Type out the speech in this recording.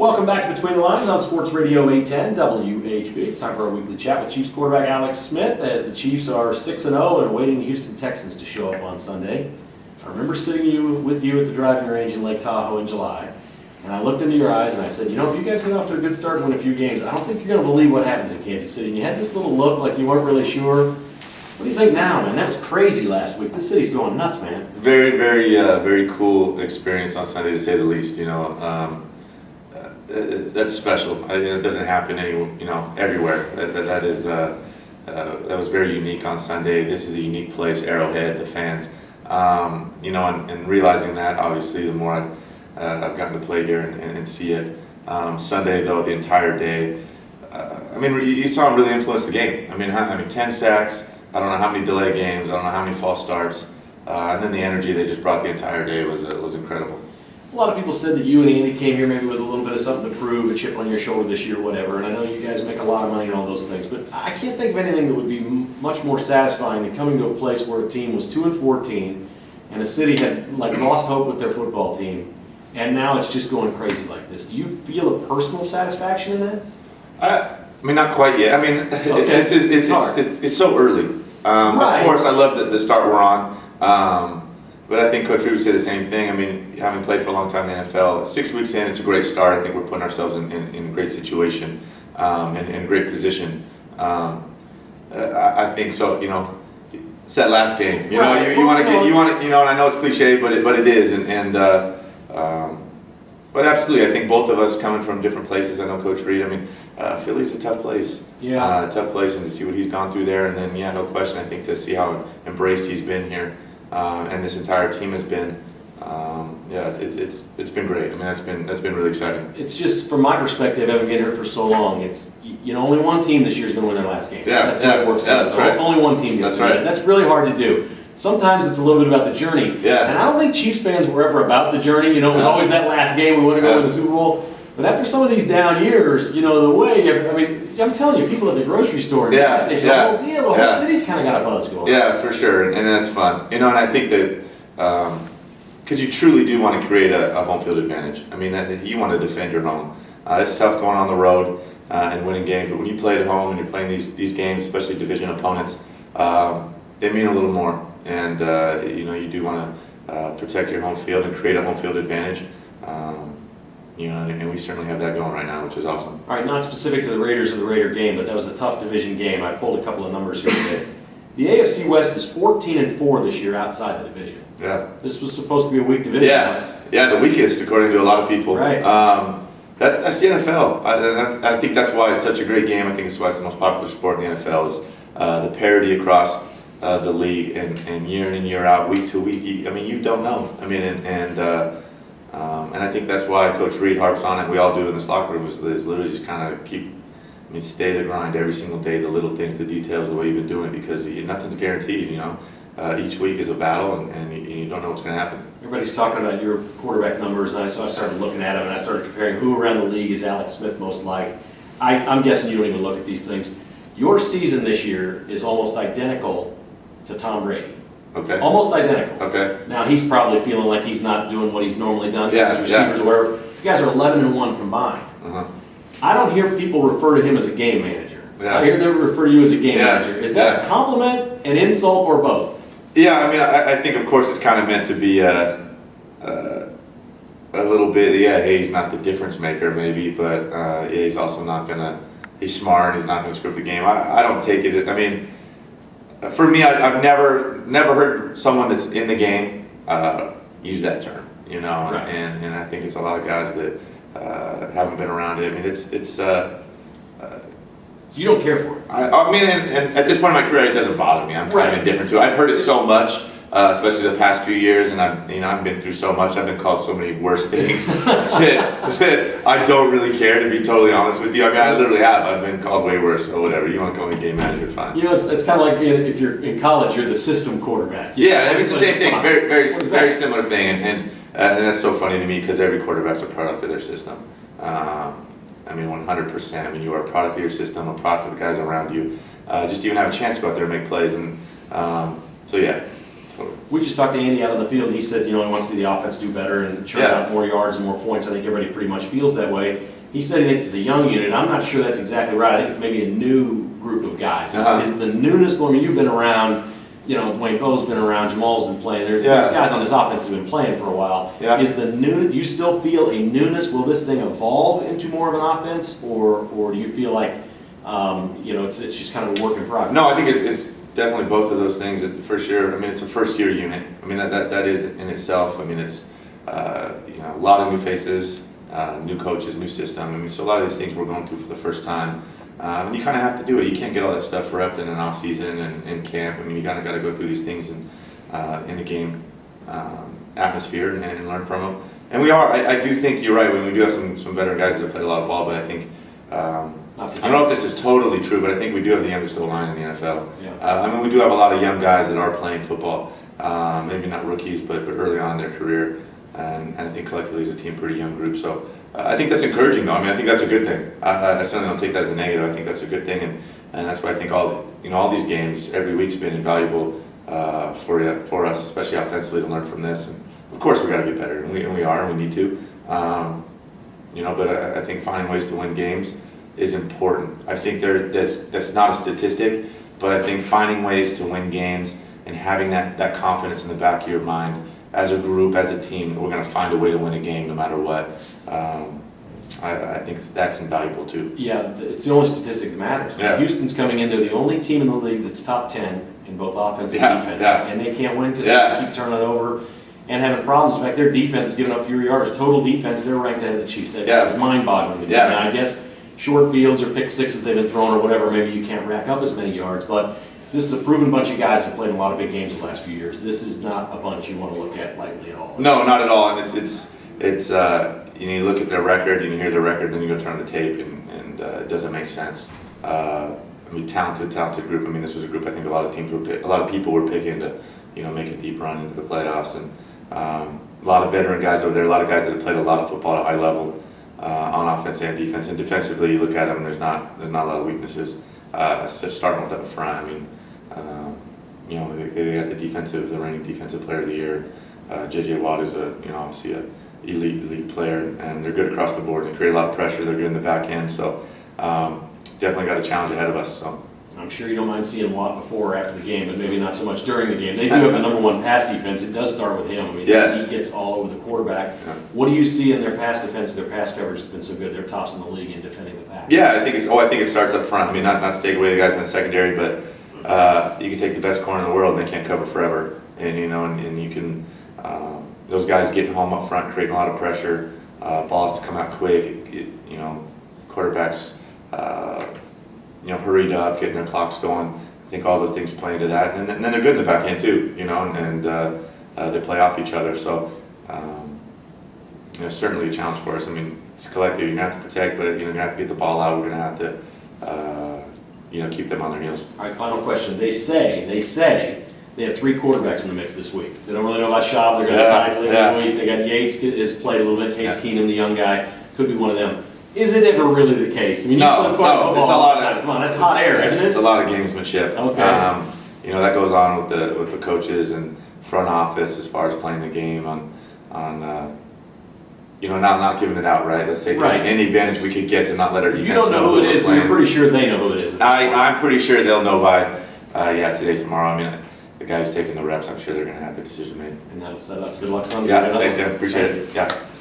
Welcome back to Between the Lines on Sports Radio 810 WHB. It's time for our weekly chat with Chiefs quarterback Alex Smith as the Chiefs are 6-0 and awaiting the Houston Texans to show up on Sunday. I remember sitting with you at the driving range in Lake Tahoe in July, and I looked into your eyes and I said, you know, if you guys get off to a good start and win a few games, I don't think you're going to believe what happens in Kansas City. And you had this little look like you weren't really sure. What do you think now, man? That was crazy last week. This city's going nuts, man. Very cool experience on Sunday, to say the least. You know, that's special. It doesn't happen everywhere. That was very unique on Sunday. This is a unique place, Arrowhead, the fans. And realizing that, obviously, the more I've gotten to play here and see it. Sunday, though, the entire day, you saw him really influence the game. 10 sacks. I don't know how many delay games. I don't know how many false starts. And then the energy they just brought the entire day was incredible. A lot of people said that you and Andy came here maybe with a little bit of something to prove, a chip on your shoulder this year, whatever. And I know you guys make a lot of money and all those things, but I can't think of anything that would be much more satisfying than coming to a place where a team was 2-14 and a city had lost hope with their football team, and now it's just going crazy like this. Do you feel a personal satisfaction in that? Not quite yet. Okay. It's so early. Right. Of course, I love the start we're on. But I think Coach Reed would say the same thing. Having played for a long time in the NFL, 6 weeks in, it's a great start. I think we're putting ourselves in a great situation and in a great position. I think so. It's that last game. You want to, and I know it's cliche, but it is. But absolutely, I think both of us coming from different places. I know Coach Reed. Philly's a tough place. Yeah. Tough place, and to see what he's gone through there, and then no question, I think to see how embraced he's been here, and this entire team has been. It's been great. That's been really exciting. It's just, from my perspective, having been here for so long, it's only one team this year is going to win their last game. That's how it works. That's right. Only one team gets to win. That's really hard to do. Sometimes it's a little bit about the journey. Yeah. And I don't think Chiefs fans were ever about the journey. It was always that last game, we want to go to the Super Bowl. But after some of these down years, the way, I'm telling you, people at the grocery store and the gas station, the whole deal, the whole city's kind of got a buzz going. Yeah, for sure, and that's fun. And I think that, because you truly do want to create a home field advantage. That you want to defend your home. It's tough going on the road and winning games, but when you play at home and you're playing these games, especially division opponents, they mean a little more. And you do want to protect your home field and create a home field advantage. And we certainly have that going right now, which is awesome. All right, not specific to the Raiders or the Raider game, but that was a tough division game. I pulled a couple of numbers here today. The AFC West is 14-4 this year outside the division. Yeah. This was supposed to be a weak division. Yeah, the weakest according to a lot of people. Right. That's the NFL. I think that's why it's such a great game. I think it's why it's the most popular sport in the NFL is the parity across the league and year in and year out, week to week. You don't know. And I think that's why Coach Reed harps on it. We all do in this locker room is literally just kind of stay the grind every single day, the little things, the details, the way you've been doing it, because nothing's guaranteed. Each week is a battle, and you don't know what's going to happen. Everybody's talking about your quarterback numbers, and so I started looking at them, and I started comparing who around the league is Alex Smith most like. I'm guessing you don't even look at these things. Your season this year is almost identical to Tom Brady. Okay. Almost identical. Okay. Now he's probably feeling like he's not doing what he's normally done. Yeah, his receivers or whatever. You guys are 11-1 combined. Uh-huh. I don't hear people refer to him as a game manager. Yeah. I hear them refer to you as a game manager. Is that a compliment, an insult, or both? Yeah, I think of course it's kind of meant to be a little bit. Hey, he's not the difference maker maybe, but he's also not gonna. He's smart. He's not gonna script the game. I don't take it. For me, I've never heard someone that's in the game use that term. Right. And I think it's a lot of guys that haven't been around it. So you don't care for it? And at this point in my career, it doesn't bother me. I'm kind of indifferent to it. I've heard it so much, especially the past few years, and I've been through so much. I've been called so many worse things that I don't really care, to be totally honest with you. I literally have. I've been called way worse, or whatever. You want to call me game manager, fine. It's kind of like if you're in college, you're the system quarterback. It's the same thing. Very similar thing, and that's so funny to me because every quarterback's a product of their system. 100%. You are a product of your system, a product of the guys around you. Just to even have a chance to go out there and make plays, and 20 totally. We just talked to Andy out on the field. He said, he wants to see the offense do better and churn Yeah. out more yards and more points. I think everybody pretty much feels that way. He said he thinks it's a young unit. I'm not sure that's exactly right. I think it's maybe a new group of guys. Is the newness, I mean, you've been around, Dwayne Bowe's been around, Jamal's been playing. There's guys on this offense who've been playing for a while. Yeah. Is the new, do you still feel a newness? Will this thing evolve into more of an offense? Or do you feel like, it's just kind of a work in progress? No, I think it's definitely both of those things for sure. I mean, it's a first-year unit. I mean, that is in itself. I mean, it's a lot of new faces, new coaches, new system. I mean, so a lot of these things we're going through for the first time. And you kind of have to do it. You can't get all that stuff repped in an off season and in camp. I mean, you kind of got to go through these things in the game atmosphere and learn from them. And we are. I do think you're right. When we do have some veteran guys that have played a lot of ball, but I think. I don't know if this is totally true, but I think we do have the youngest O-line in the NFL. Yeah. I mean, we do have a lot of young guys that are playing football. Maybe not rookies, but early on in their career. And I think collectively as a team, pretty young group. So I think that's encouraging, though. I mean, I think that's a good thing. I certainly don't take that as a negative. I think that's a good thing, and that's why I think all these games every week's been invaluable for us, especially offensively, to learn from this. And of course, we got to get better, and we are, and we need to. But I think finding ways to win games is important. I think that's not a statistic, but I think finding ways to win games and having that confidence in the back of your mind as a group, as a team, we're going to find a way to win a game no matter what. I think that's invaluable too. Yeah, it's the only statistic that matters. Yeah. Houston's coming in, they're the only team in the league that's top 10 in both offense and defense. And they can't win because they just keep turning over and having problems. In fact, their defense is giving up fewer yards. Total defense, they're ranked ahead of the Chiefs. That was mind-boggling to me. Now, I guess short fields or pick sixes they've been throwing or whatever, maybe you can't rack up as many yards, but this is a proven bunch of guys who played in a lot of big games the last few years. This is not a bunch you want to look at lightly at all. No, not at all. And it's you look at their record, you hear their record, then you go turn on the tape, and it doesn't make sense. I mean, talented group. I mean, this was a group I think a lot of people were picking to, make a deep run into the playoffs, and a lot of veteran guys over there, a lot of guys that have played a lot of football at a high level on offense and defense. And defensively, you look at them, and there's not a lot of weaknesses. Starting with up front, I mean, they got the reigning defensive player of the year. J.J. Watt is obviously a elite player, and they're good across the board. They create a lot of pressure. They're good in the back end, so definitely got a challenge ahead of us. So I'm sure you don't mind seeing Watt before or after the game, but maybe not so much during the game. They do have the #1 pass defense. It does start with him. I mean, he gets all over the quarterback. Yeah. What do you see in their pass defense? Their pass coverage has been so good. They're tops in the league in defending the pass. Yeah, I think it starts up front. I mean, not to take away the guys in the secondary, but you can take the best corner in the world and they can't cover forever. And and you can those guys getting home up front, creating a lot of pressure. Balls to come out quick. Quarterbacks hurried up, getting their clocks going. I think all those things play into that, and then they're good in the back end too. And they play off each other. So certainly a challenge for us. I mean, it's collective. You're gonna have to protect, but you're gonna have to get the ball out. We're gonna have to keep them on their heels. All right, final question. They say they have 3 quarterbacks in the mix this week. They don't really know about Schaub. They're going to decide later in the week. They got Yates has played a little bit. Case Keenum, the young guy, could be one of them. Is it ever really the case? I mean, No, it's a lot of. Come on, that's hot air, isn't it? It's a lot of gamesmanship. Okay. That goes on with the coaches and front office as far as playing the game on not giving it out right. Let's take any advantage we could get to not let our defense know. You don't know who it is, but you're pretty sure they know who it is. I'm pretty sure they'll know by today, tomorrow. I mean, the guy who's taking the reps, I'm sure they're going to have their decision made. And that'll set up. Good luck Sunday. Yeah, thanks, Dan. Appreciate it. Yeah.